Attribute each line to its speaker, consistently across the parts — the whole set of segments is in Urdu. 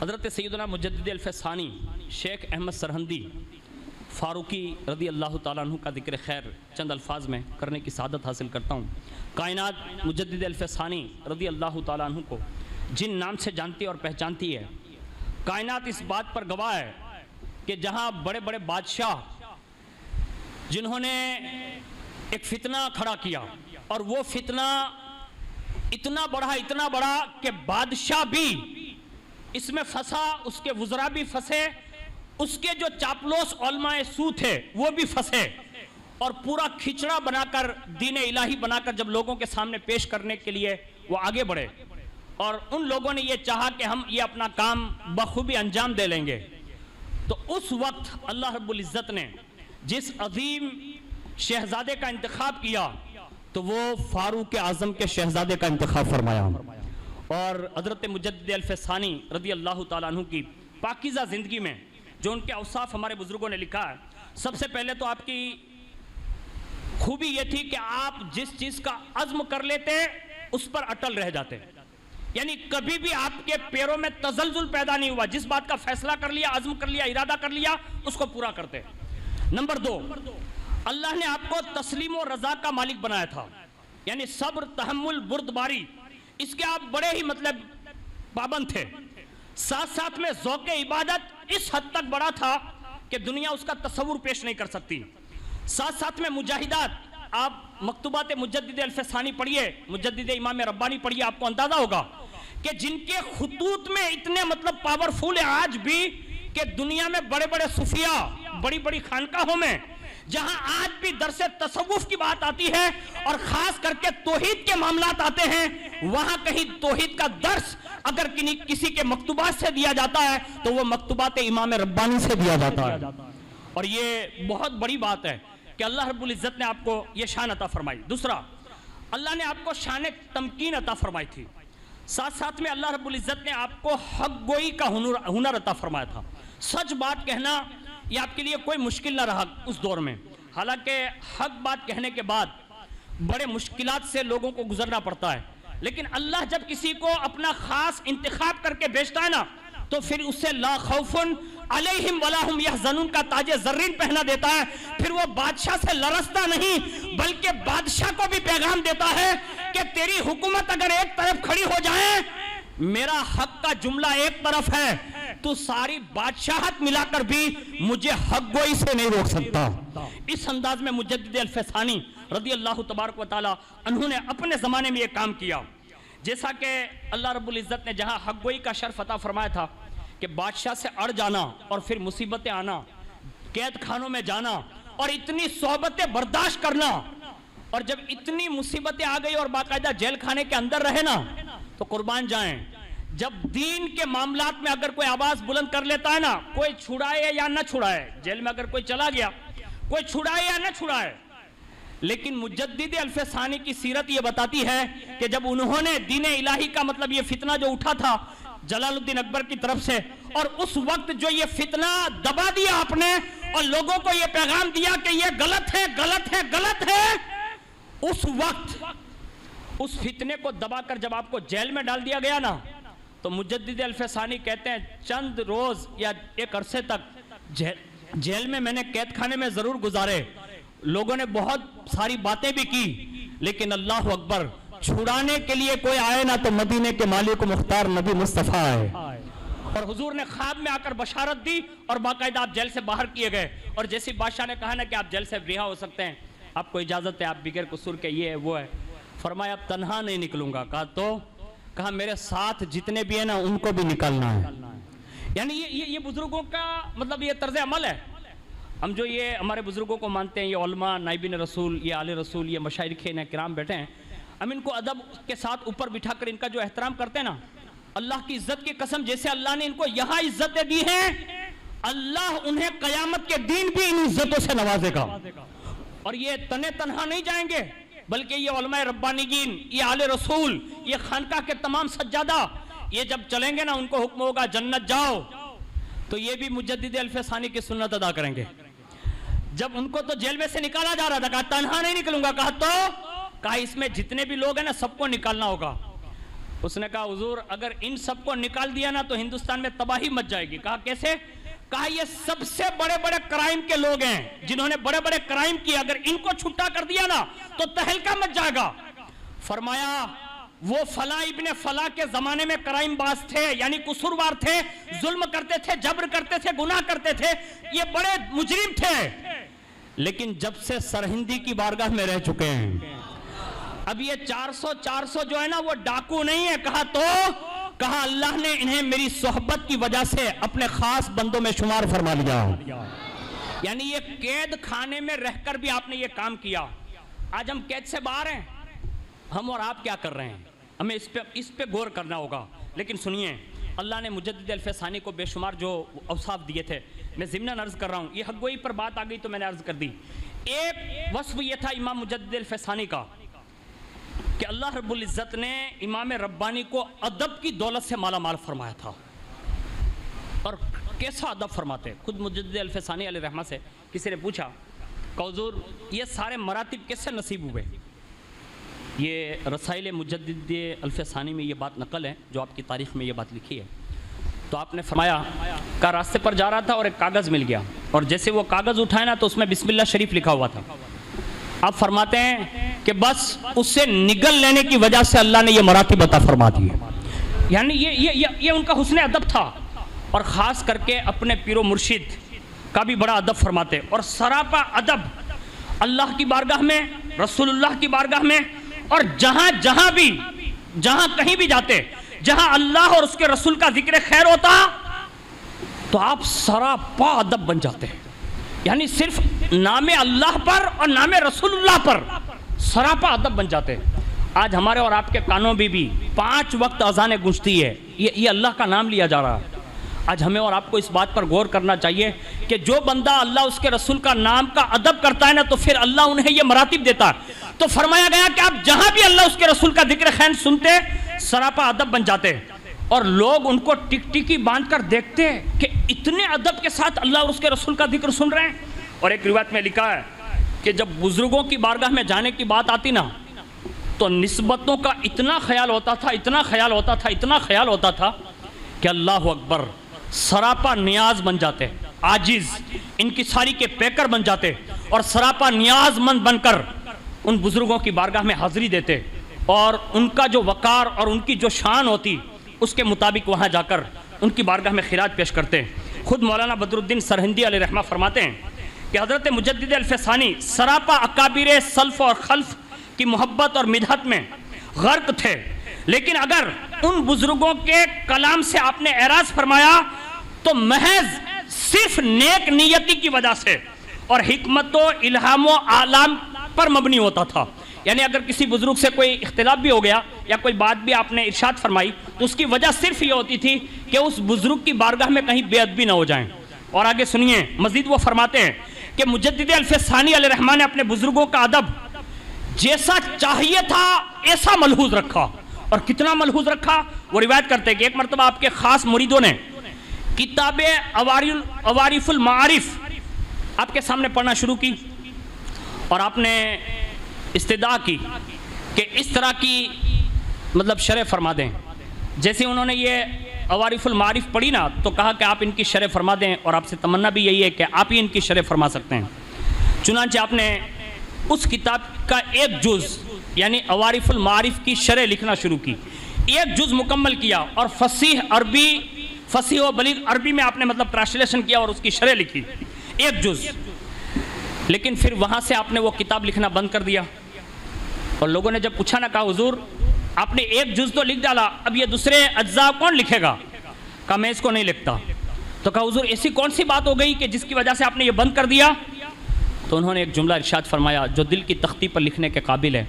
Speaker 1: حضرت سیدنا مجدد الفسانی شیخ احمد سرہندی فاروقی رضی اللہ تعالیٰ عنہ کا ذکر خیر چند الفاظ میں کرنے کی سعادت حاصل کرتا ہوں۔ کائنات مجدد الفسانی رضی اللہ تعالیٰ عنہ کو جن نام سے جانتی اور پہچانتی ہے، کائنات اس بات پر گواہ ہے کہ جہاں بڑے بڑے بادشاہ جنہوں نے ایک فتنہ کھڑا کیا اور وہ فتنہ اتنا بڑا کہ بادشاہ بھی اس میں پھنسا، اس کے وزراء بھی پھنسے، اس کے جو چاپلوس علماء سو تھے وہ بھی پھنسے، اور پورا کھچڑا بنا کر دین الہی بنا کر جب لوگوں کے سامنے پیش کرنے کے لیے وہ آگے بڑھے، اور ان لوگوں نے یہ چاہا کہ ہم یہ اپنا کام بخوبی انجام دے لیں گے، تو اس وقت اللہ رب العزت نے جس عظیم شہزادے کا انتخاب کیا تو وہ فاروق اعظم کے شہزادے کا انتخاب فرمایا، اور حضرت مجدد الفسانی رضی اللہ تعالیٰ عنہ کی پاکیزہ زندگی میں جو ان کے اوصاف ہمارے بزرگوں نے لکھا ہے، سب سے پہلے تو آپ کی خوبی یہ تھی کہ آپ جس چیز کا عزم کر لیتے اس پر اٹل رہ جاتے، یعنی کبھی بھی آپ کے پیروں میں تزلزل پیدا نہیں ہوا، جس بات کا فیصلہ کر لیا، عزم کر لیا، ارادہ کر لیا، اس کو پورا کرتے۔ نمبر دو، اللہ نے آپ کو تسلیم و رضا کا مالک بنایا تھا، یعنی صبر، تحمل، بردباری، اس کے آپ بڑے ہی پابند تھے، ساتھ ساتھ میں ذوق عبادت اس حد تک بڑا تھا کہ دنیا اس کا تصور پیش نہیں کر سکتی، ساتھ ساتھ میں مجاہدات، آپ مکتوبات مجدد الفسانی پڑھیے، مجدد امام ربانی پڑھیے، آپ کو اندازہ ہوگا کہ جن کے خطوط میں اتنے پاورفل ہیں آج بھی کہ دنیا میں بڑے بڑے صوفیاء، بڑی بڑی خانقاہوں میں جہاں آج بھی درس تصوف کی بات آتی ہے اور خاص کر کے توحید کے معاملات آتے ہیں، وہاں کہیں توحید کا درس اگر کسی کے مکتوبات سے دیا جاتا ہے تو وہ مکتوبات امام ربانی سے دیا جاتا ہے، اور یہ بہت بڑی بات ہے کہ اللہ رب العزت نے آپ کو یہ شان عطا فرمائی۔ دوسرا، اللہ نے آپ کو شان تمکین عطا فرمائی تھی، ساتھ ساتھ میں اللہ رب العزت نے آپ کو حق گوئی کا ہنر عطا فرمایا تھا، سچ بات کہنا یہ آپ کے لیے کوئی مشکل نہ رہا اس دور میں، حالانکہ حق بات کہنے کے بعد بڑے مشکلات سے لوگوں کو گزرنا پڑتا ہے، لیکن اللہ جب کسی کو اپنا خاص انتخاب کر کے بھیجتا ہے نا تو پھر اس سے لا خوف علیہم ولا ہم یحزنون کا تاج زرین پہنا دیتا ہے، پھر وہ بادشاہ سے لرزتا نہیں بلکہ بادشاہ کو بھی پیغام دیتا ہے کہ تیری حکومت اگر ایک طرف کھڑی ہو جائے، میرا حق کا جملہ ایک طرف ہے، تو ساری بادشاہت ملا کر بھی مجھے حق گوئی سے نہیں روک سکتا۔ اس انداز میں مجدد الفسانی رضی اللہ تبارک و تعالی انہوں نے اپنے زمانے میں یہ کام کیا، جیسا کہ اللہ رب العزت نے جہاں حق گوئی کا شرف عطا فرمایا تھا کہ بادشاہ سے اڑ جانا اور پھر مصیبتیں آنا، قید خانوں میں جانا اور اتنی صحبتیں برداشت کرنا، اور جب اتنی مصیبتیں آ گئی اور باقاعدہ جیل خانے کے اندر رہے نا تو قربان جائیں، جب دین کے معاملات میں اگر کوئی آواز بلند کر لیتا ہے نا، کوئی چھڑائے یا نہ چھڑائے، جیل میں اگر کوئی چلا گیا کوئی چھڑائے یا نہ چھڑائے، لیکن مجدد الفسانی کی سیرت یہ بتاتی ہے کہ جب انہوں نے دین الہی کا یہ فتنہ جو اٹھا تھا جلال الدین اکبر کی طرف سے، اور اس وقت جو یہ فتنہ دبا دیا آپ نے اور لوگوں کو یہ پیغام دیا کہ یہ غلط ہے غلط ہے غلط ہے، اس وقت اس فتنے کو دبا کر جب آپ کو جیل میں ڈال دیا گیا نا تو مجدد الفسانی کہتے ہیں چند روز یا ایک عرصے تک جیل میں میں نے قید خانے میں ضرور گزارے، لوگوں نے بہت ساری باتیں بھی کی، لیکن اللہ اکبر، چھڑانے کے لیے کوئی آئے نا تو مدینے کے مالک و مختار نبی مصطفیٰ آئے، اور حضور نے خواب میں آ کر بشارت دی اور باقاعدہ آپ جیل سے باہر کیے گئے، اور جیسی بادشاہ نے کہا نا کہ آپ جیل سے رہا ہو سکتے ہیں، آپ کو اجازت ہے، آپ بغیر قصور کے یہ ہے وہ ہے، فرمایا اب تنہا نہیں نکلوں گا، کہا میرے ساتھ جتنے بھی ہیں نا ان کو بھی نکلنا ہے، یعنی یہ بزرگوں کا یہ طرز عمل ہے۔ ہم جو یہ ہمارے بزرگوں کو مانتے ہیں، یہ علماء، نائبین رسول، یہ آل رسول، یہ مشائخین کرام بیٹھے ہیں، ہم ان کو ادب کے ساتھ اوپر بٹھا کر ان کا جو احترام کرتے ہیں نا، اللہ کی عزت کی قسم، جیسے اللہ نے ان کو یہاں عزتیں دی ہیں، اللہ انہیں قیامت کے دن بھی ان عزتوں سے نوازے گا، اور یہ تنہا نہیں جائیں گے، بلکہ یہ علماء ربانیین، یہ آل رسول، یہ خانقاہ کے تمام سجادہ، یہ جب چلیں گے نا ان کو حکم ہوگا جنت جاؤ، تو یہ بھی مجدد الفسانی کی سنت ادا کریں گے۔ جب ان کو تو جیل میں سے نکالا جا رہا تھا، کہا تنہا نہیں نکلوں گا، کہا اس میں جتنے بھی لوگ ہیں نا سب کو نکالنا ہوگا، اس نے کہا حضور اگر ان سب کو نکال دیا نا تو ہندوستان میں تباہی مچ جائے گی. کہا کیسے؟ کہا یہ سب سے بڑے بڑے کرائم کے لوگ ہیں جنہوں نے بڑے بڑے کرائم کیے, اگر ان کو چھٹا کر دیا نا تو تہلکہ مچ جائے گا. فرمایا وہ فلاں ابن فلاں کے زمانے میں کرائم باز تھے, یعنی قصوروار تھے, ظلم کرتے تھے, جبر کرتے تھے, گناہ کرتے تھے, یہ بڑے مجرم تھے, لیکن جب سے سرہندی کی بارگاہ میں رہ چکے ہیں اب یہ 400 جو ہے نا وہ ڈاکو نہیں ہے. کہا تو کہا اللہ نے انہیں میری صحبت کی وجہ سے اپنے خاص بندوں میں شمار فرما لیا. یعنی یہ قید خانے میں رہ کر بھی آپ نے یہ کام کیا. آج ہم قید سے باہر ہیں, ہم اور آپ کیا کر رہے ہیں, ہمیں اس پہ غور کرنا ہوگا. لیکن سنیے, اللہ نے مجدد الفسانی کو بے شمار جو اوصاف دیے تھے, میں ضمناً عرض کر رہا ہوں, یہ حق گوئی پر بات آ گئی تو میں نے عرض کر دی. ایک وصف یہ تھا امام مجدد الفسانی کا کہ اللہ رب العزت نے امام ربانی کو ادب کی دولت سے مالا مال فرمایا تھا. اور کیسا ادب فرماتے. خود مجدد الفسانی علیہ رحمہ سے کسی نے پوچھا کہ حضور یہ سارے مراتب کیسے نصیب ہوئے؟ یہ رسائل مجدد الفسانی میں یہ بات نقل ہے, جو آپ کی تاریخ میں یہ بات لکھی ہے. تو آپ نے فرمایا کہ راستے پر جا رہا تھا اور ایک کاغذ مل گیا, اور جیسے وہ کاغذ اٹھائے نا تو اس میں بسم اللہ شریف لکھا ہوا تھا. آپ فرماتے ہیں کہ بس اس سے نگل لینے کی وجہ سے اللہ نے یہ مراتب عطا فرما دیے. یعنی یہ ان کا حسن ادب تھا, اور خاص کر کے اپنے پیر و مرشد کا بھی بڑا ادب فرماتے, اور سراپا ادب اللہ کی بارگاہ میں, رسول اللہ کی بارگاہ میں, اور جہاں کہیں بھی جاتے, جہاں اللہ اور اس کے رسول کا ذکر خیر ہوتا تو آپ سراپا ادب بن جاتے. یعنی صرف نام اللہ پر اور نام رسول اللہ پر سراپا ادب بن جاتے. آج ہمارے اور آپ کے کانوں بھی 5 وقت اذانیں گونجتی ہے, یہ اللہ کا نام لیا جا رہا ہے. آج ہمیں اور آپ کو اس بات پر غور کرنا چاہیے کہ جو بندہ اللہ اس کے رسول کا نام کا ادب کرتا ہے نا تو پھر اللہ انہیں یہ مراتب دیتا ہے. تو فرمایا گیا کہ آپ جہاں بھی اللہ اس کے رسول کا ذکر خیر سنتے سراپا ادب بن جاتے, اور لوگ ان کو ٹک ٹکی باندھ کر دیکھتے کہ اتنے ادب کے ساتھ اللہ اور اس کے رسول کا ذکر سن رہے ہیں. اور ایک روایت میں لکھا ہے کہ جب بزرگوں کی بارگاہ میں جانے کی بات آتی نا تو نسبتوں کا اتنا خیال ہوتا تھا کہ اللہ اکبر, سراپا نیاز بن جاتے, عاجز انکساری کے پیکر بن جاتے, اور سراپا نیاز مند بن کر ان بزرگوں کی بارگاہ میں حاضری دیتے, اور ان کا جو وقار اور ان کی جو شان ہوتی اس کے مطابق وہاں جا کر ان کی بارگاہ میں خراج پیش کرتے. خود مولانا بدر الدین سرہندی علیہ رحمہ فرماتے ہیں کہ حضرت مجدد الفسانی سراپا اکابر سلف اور خلف کی محبت اور مدحت میں غرق تھے, لیکن اگر ان بزرگوں کے کلام سے آپ نے اعراض فرمایا تو محض صرف نیک نیتی کی وجہ سے اور حکمت و الہام و اعلام پر مبنی ہوتا تھا. یعنی اگر کسی بزرگ سے کوئی اختلاف بھی ہو گیا یا کوئی بات بھی آپ نے ارشاد فرمائی تو اس کی وجہ صرف یہ ہوتی تھی کہ اس بزرگ کی بارگاہ میں کہیں بے ادبی نہ ہو جائیں. اور آگے سنیے, مزید وہ فرماتے ہیں کہ مجدد الفسانی علیہ رحمہ نے اپنے بزرگوں کا ادب جیسا چاہیے تھا ایسا ملحوظ رکھا. اور کتنا ملحوظ رکھا, وہ روایت کرتے ہیں کہ ایک مرتبہ آپ کے خاص مریدوں نے کتاب عوارف المعارف آپ کے سامنے پڑھنا شروع کی, اور آپ نے استدعا کی کہ اس طرح کی مطلب شرح فرما دیں. جیسے انہوں نے یہ عوارف المعارف پڑھی نا تو کہا کہ آپ ان کی شرح فرما دیں, اور آپ سے تمنا بھی یہی ہے کہ آپ ہی ان کی شرح فرما سکتے ہیں. چنانچہ آپ نے اس کتاب کا ایک جز یعنی عوارف المعارف کی شرح لکھنا شروع کی, ایک جز مکمل کیا, اور فصیح و بلیغ عربی میں آپ نے مطلب ٹرانسلیشن کیا اور اس کی شرح لکھی, ایک جز. لیکن پھر وہاں سے آپ نے وہ کتاب لکھنا بند کر دیا, اور لوگوں نے جب پوچھا نا, کہا حضور آپ نے ایک جز تو لکھ ڈالا, اب یہ دوسرے اجزاء کون لکھے گا؟ کہا میں اس کو نہیں لکھتا. تو کہا حضور ایسی کون سی بات ہو گئی کہ جس کی وجہ سے آپ نے یہ بند کر دیا؟ تو انہوں نے ایک جملہ ارشاد فرمایا جو دل کی تختی پر لکھنے کے قابل ہے.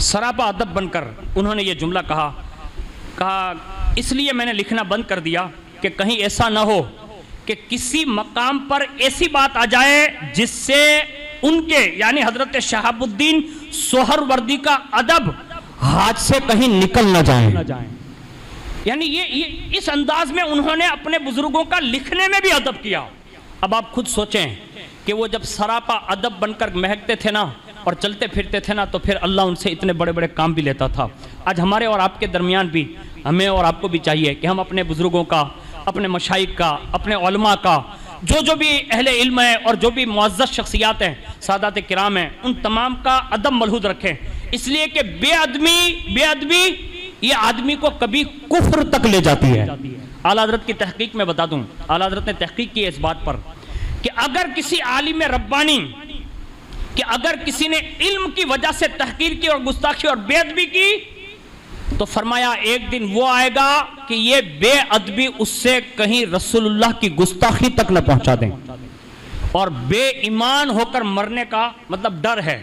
Speaker 1: سراپا ادب بن کر انہوں نے یہ جملہ کہا اس لیے میں نے لکھنا بند کر دیا کہ کہیں ایسا نہ ہو کہ کسی مقام پر ایسی بات آ جائے جس سے ان کے یعنی حضرت شہاب الدین سہروردی کا ادب ہاتھ سے کہیں نکل نہ جائیں. یعنی یہ اس انداز میں انہوں نے اپنے بزرگوں کا لکھنے میں بھی ادب کیا. اب آپ خود سوچیں کہ وہ جب سراپا ادب بن کر مہکتے تھے نا اور چلتے پھرتے تھے نا تو پھر اللہ ان سے اتنے بڑے بڑے کام بھی لیتا تھا. آج ہمارے اور آپ کے درمیان بھی ہمیں اور آپ کو بھی چاہیے کہ ہم اپنے بزرگوں کا، اپنے مشائخ کا، اپنے علماء کا، جو بھی اہل علم ہے اور جو بھی معزز شخصیات ہیں، سادات کرام ہیں، ان تمام کا ادب ملحوظ رکھیں، اس لیے کہ بے ادبی یہ آدمی کو کبھی کفر تک لے جاتی ہے۔ اعلیٰ حضرت کی تحقیق میں بتا دوں، اعلیٰ حضرت نے تحقیق کی ہے اس بات پر کہ اگر کسی عالم ربانی، کہ اگر کسی نے علم کی وجہ سے تحقیر کی اور گستاخی اور بے ادبی کی، تو فرمایا ایک دن وہ آئے گا کہ یہ بے ادبی اس سے کہیں رسول اللہ کی گستاخی تک نہ پہنچا دیں، اور بے ایمان ہو کر مرنے کا مطلب ڈر ہے۔